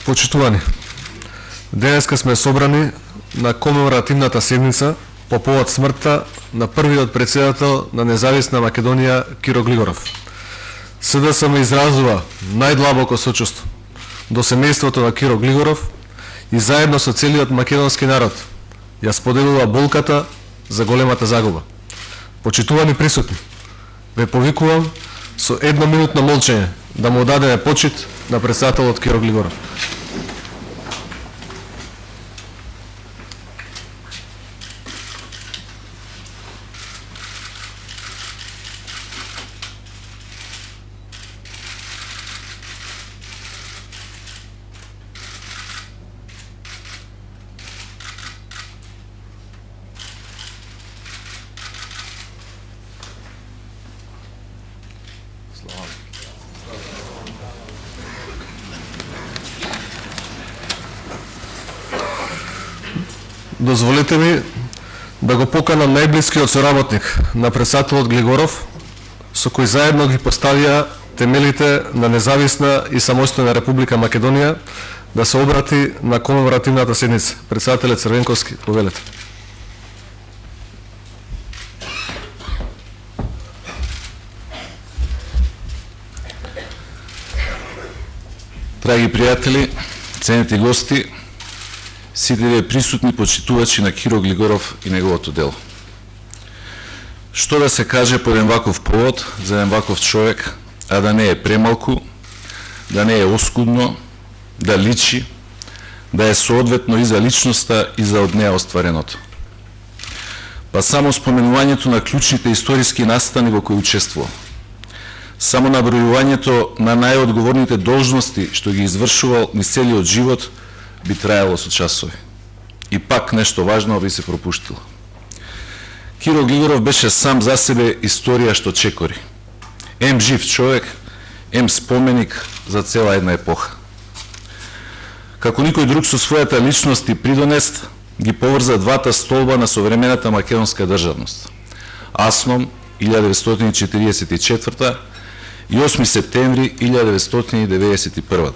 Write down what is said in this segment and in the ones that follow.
Почитувани, денеска сме собрани на комеморативната седница по повод смртта на првиот председател на независна Македонија Киро Глигоров. СДСМ изразува најдлабоко сочувство до семејството на Киро Глигоров и заедно со целиот македонски народ ја споделува болката за големата загуба. Почитувани присутни, ве повикувам со едноминутно молчење да му дадеме почит на председателот Киро Глигоров. Дозволете ми да го поканам најблискиот соработник на председателот Глигоров, со кој заедно ги поставија темелите на независна и самостојна Република Македонија, да се обрати на комеморативната седница. Председателот Црвенковски, повелете. Драги пријатели, ценети гости, сите вие присутни почитувачи на Киро Глигоров и неговото дело. Што да се каже по еден ваков повод за еден ваков човек, а да не е премалку, да не е оскудно, да личи, да е соодветно и за личноста и за од неа оствареното. Па само споменувањето на клучните историски настани во кои учествувал, само набројувањето на најодговорните должности што ги извршувал низ целиот живот би траело со часови. И пак нешто важно би се пропуштило. Киро Глигоров беше сам за себе историја што чекори. Ем жив човек, ем споменик за цела една епоха. Како никој друг со својата личност и придонест, ги поврза двата столба на современата македонска државност. Асном 1944 и 8 септември 1991.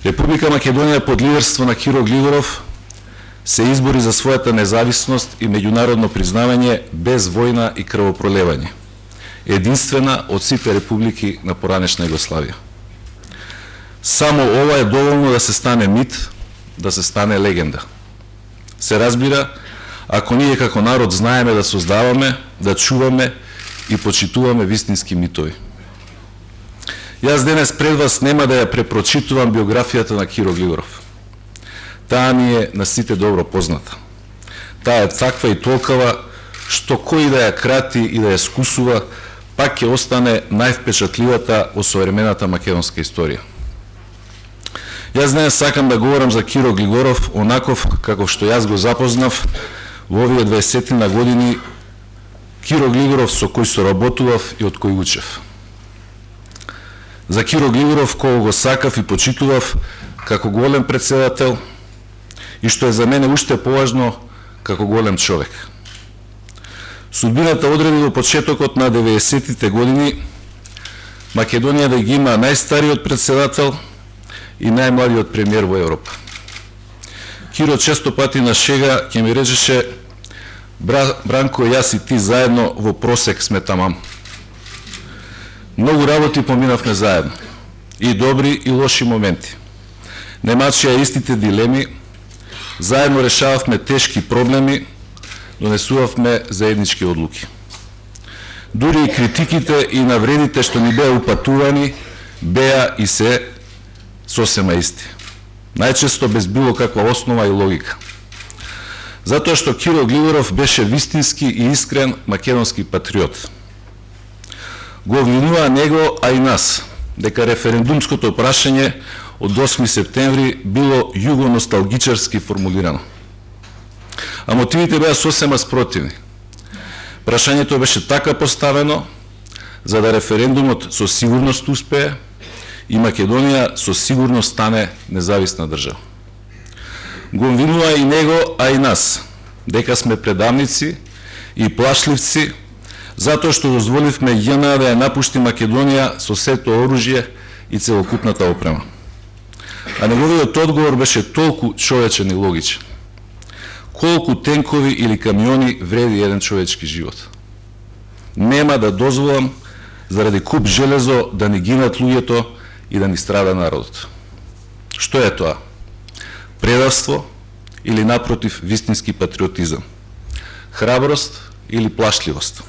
Република Македонија под лидерство на Киро Глигоров се избори за својата независност и меѓународно признавање без војна и крвопролевање. Единствена од сите републики на поранешна Југославија. Само ова е доволно да се стане мит, да се стане легенда. Се разбира, ако ние како народ знаеме да создаваме, да чуваме и почитуваме вистински митови. Јас денес пред вас нема да ја препрочитувам биографијата на Киро Глигоров. Таа ни е на сите добро позната. Таа е таква и толкова, што кој да ја крати и да ја скусува, пак ќе остане највпечатливата во современата македонска историја. Јас денес сакам да говорам за Киро Глигоров онаков како што јас го запознав во овие 20 на години, Киро Глигоров со кој соработував и од кој учев. За Киро Глигоров кој го сакав и почитував како голем председател и што е за мене уште поважно како голем човек. Судбината одреди во почетокот на 90-тите години Македонија да ги има најстариот председател и најмладиот премиер во Европа. Киро често пати на шега ќе ми речеше: Бранко, јас и ти заедно во просек сме тамам. Многу работи поминавме заедно, и добри и лоши моменти. Немачија истите дилеми, заедно решававме тешки проблеми, донесувавме заеднички одлуки. Дури и критиките и навредите што ни беа упатувани, беа и се сосема исти. Најчесто без било каква основа и логика. Затоа што Киро Глигоров беше вистински и искрен македонски патриот. Го обвинуваа него, а и нас, дека референдумското прашање од 8 септември било југоносталгичарски формулирано. А мотивите беа сосема спротивни. Прашањето беше така поставено за да референдумот со сигурност успее и Македонија со сигурност стане независна држава. Го обвинуваа и него, а и нас, дека сме предавници и плашливци, затоа што дозволивме ЈНА да ја напушти Македонија со сето оружје и целокупната опрема. А неговиот одговор беше толку човечен и логичен. Колку тенкови или камиони вреди еден човечки живот? Нема да дозволам заради куп железо да ни гинат луѓето и да ни страда народот. Што е тоа? Предавство или напротив вистински патриотизам? Храброст или плашливост?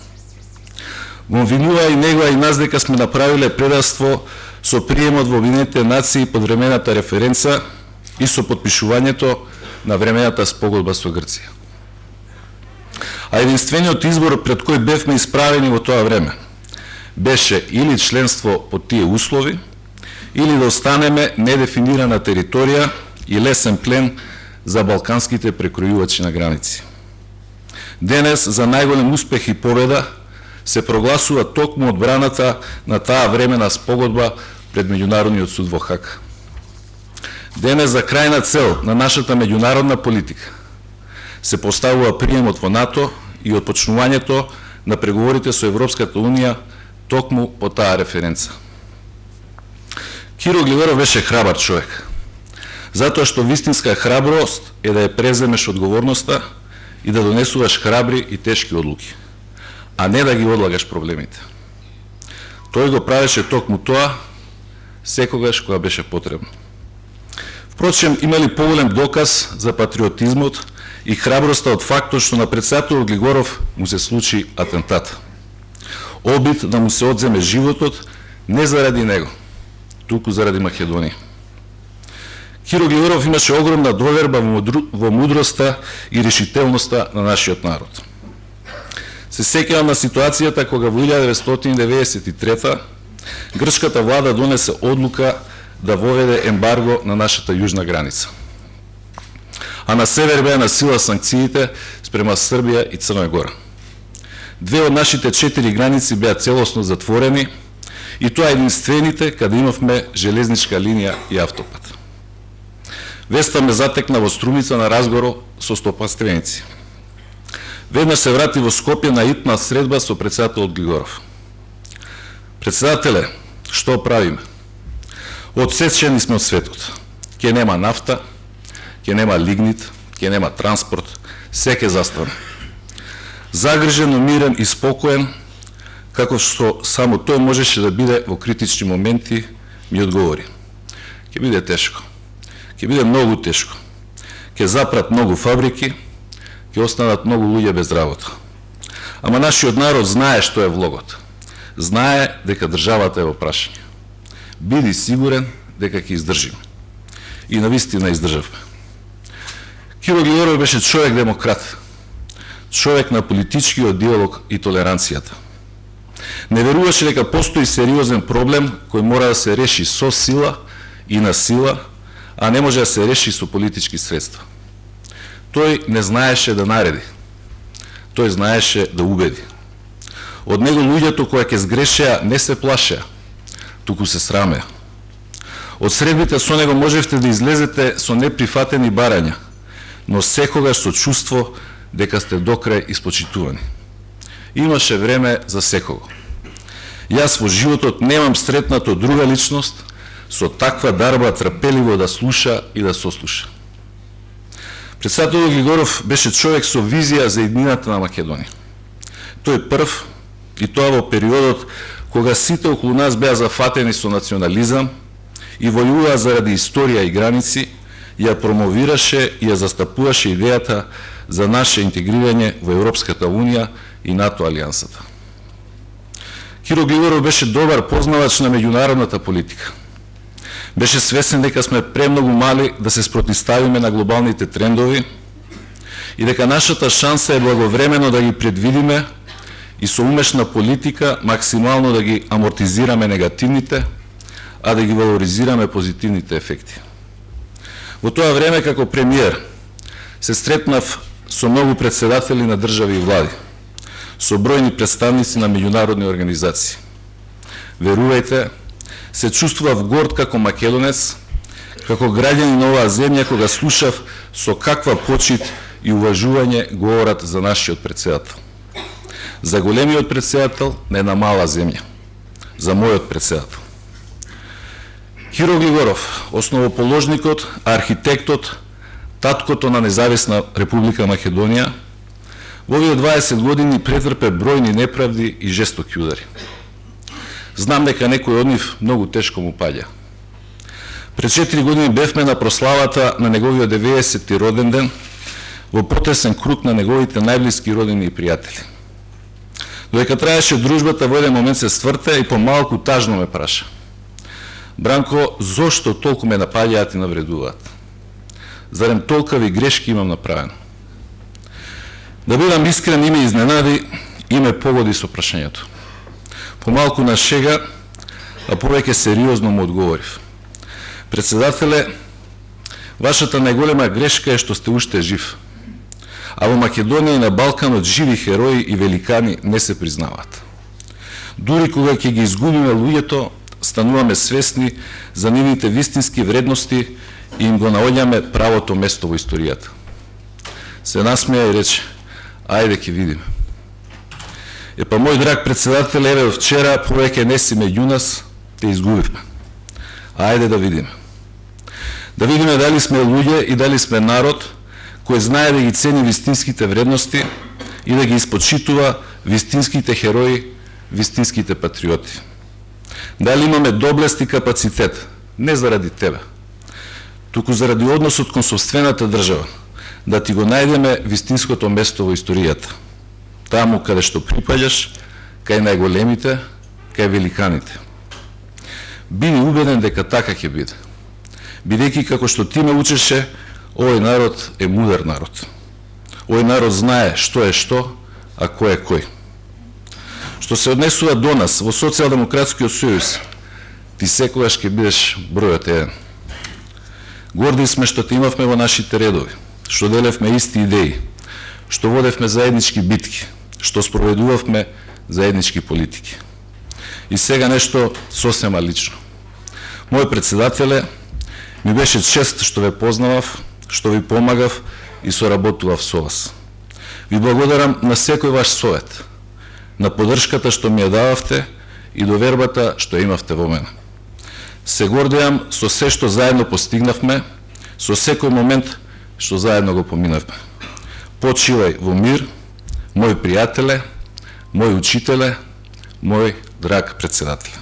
Го обвинува и него и нас дека сме направиле предавство со приемот во Обединетите нации под времената референца и со подпишувањето на времената спогодба со Грција. А единствениот избор пред кој бевме исправени во тоа време беше или членство под тие услови, или да останеме недефинирана територија и лесен плен за балканските прекројувачи на граници. Денес за најголем успех и победа се прогласува токму одбраната на таа времена спогодба пред Меѓународниот суд во Хаг. Денес за крајна цел на нашата меѓународна политика се поставува приемот во НАТО и отпочнувањето на преговорите со Европската Унија токму по таа референца. Киро Глигоров беше храбар човек, затоа што вистинска храброст е да ја преземеш одговорноста и да донесуваш храбри и тешки одлуки, а не да ги одлагаш проблемите. Тој го правеше токму тоа секогаш кога беше потребно. Впрочем, има ли поголем доказ за патриотизмот и храброста од фактот што на председателот Глигоров му се случи атентат? Обид да му се одземе животот не заради него, туку заради Македонија. Киро Глигоров имаше огромна доверба во мудроста и решителноста на нашиот народ. Се сеќавам на ситуацијата кога во 1993 грчката влада донесе одлука да воведе ембарго на нашата јужна граница. А на север беа на сила санкциите спрема Србија и Црна Гора. Две од нашите 4 граници беа целосно затворени и тоа единствените каде имавме железничка линија и автопат. Веста ме затекна во Струмица на разговор со стопанственици. Веднаш се врати во Скопје на итна средба со председателот Глигоров. Председателе, што правиме? Одсечени сме од светот. Ке нема нафта, ке нема лигнит, ке нема транспорт, се ке застане. Загрижен, умирен и спокоен, како што само тој можеше да биде во критични моменти, ми одговори. Ке биде тешко. Ке биде многу тешко. Ке запрат многу фабрики, ке останат многу луѓе без работа. Ама нашиот народ знае што е влогот. Знае дека државата е во прашање. Биди сигурен дека ќе издржиме. И навистина издржавме. Киро Глигоров беше човек демократ, човек на политичкиот диалог и толеранцијата. Не веруваше дека постои сериозен проблем кој мора да се реши со сила и на сила, а не може да се реши со политички средства. Тој не знаеше да нареди. Тој знаеше да убеди. Од него луѓето кои ќе сгрешеа не се плашеа, туку се срамеа. Од средбите со него можевте да излезете со неприфатени барања, но секогаш со чувство дека сте докрај испочитувани. Имаше време за секого. Јас во животот немам сретнато друга личност со таква дарба трпеливо да слуша и да сослуша. Председателот Глигоров беше човек со визија за еднината на Македонија. Тој прв, и тоа во периодот кога сите околу нас беа зафатени со национализам и војуваа заради историја и граници, ја промовираше и ја застапуваше идејата за наше интегрирање во Европската Унија и НАТО алијансата. Киро Глигоров беше добар познавач на меѓународната политика. Беше свесен дека сме премногу мали да се спротивставиме на глобалните трендови и дека нашата шанса е благовремено да ги предвидиме и со умешна политика максимално да ги амортизираме негативните, а да ги валоризираме позитивните ефекти. Во тоа време како премиер се сретнав со многу председатели на држави и влади, со бројни представници на меѓународни организации. Верувајте, се чувствував горд како македонец, како граѓанин на оваа земја кога слушав со каква почит и уважување говорат за нашиот председател. За големиот председател на една мала земја, за мојот председател. Киро Глигоров, основоположникот, архитектот, таткото на независна Република Македонија, во овие 20 години претрпе бројни неправди и жестоки удари. Знам дека некој од нив многу тешко му паѓа. Пред 4 години бевме на прославата на неговиот 90-ти роден ден во потесен круг на неговите најблиски родини и пријатели. Додека траеше дружбата, во еден момент се стврте и помалку тажно ме праша: Бранко, зошто толку ме напаѓаат и навредуваат? Зарем толкави грешки имам направено? Да бидам искрен, и ме изненади и ме погоди со прашањето. Помалку на шега, а повеќе сериозно му одговорив: Председателе, вашата најголема грешка е што сте уште жив. А во Македонија и на Балканот живи херои и великани не се признаваат. Дури кога ќе ги изгубиме луѓето, стануваме свесни за нивните вистински вредности и им го наоѓаме правото место во историјата. Се насмеја и рече: ајде ќе видиме. Епа, мој драг председател, еве вчера повеќе не си меѓу нас, те изгубивме. Ајде да видиме. Да видиме дали сме луѓе и дали сме народ кој знае да ги цени вистинските вредности и да ги испочитува вистинските херои, вистинските патриоти. Дали имаме доблест и капацитет, не заради тебе, туку заради односот кон сопствената држава, да ти го најдеме вистинското место во историјата, таму каде што припаѓаш, кај најголемите, кај великаните. Биди убеден дека така ќе биде, бидејќи како што ти ме учеше, овој народ е мудар народ. Овој народ знае што е што, а кој е кој. Што се однесува до нас во Социјалдемократскиот сојуз, ти секогаш ќе бидеш бројот еден. Горди сме што те имавме во нашите редови, што делевме исти идеи, што водевме заеднички битки, што спроведувавме заеднички политики. И сега нешто сосема лично. Мој председателе, ми беше чест што ве познавав, што ви помагав и соработував со вас. Ви благодарам на секој ваш совет, на поддршката што ми ја дававте и довербата што имавте во мене. Се гордеам со се што заедно постигнавме, со секој момент што заедно го поминавме. Почивај во мир, мој пријателе, мој учителе, мој драг председателе.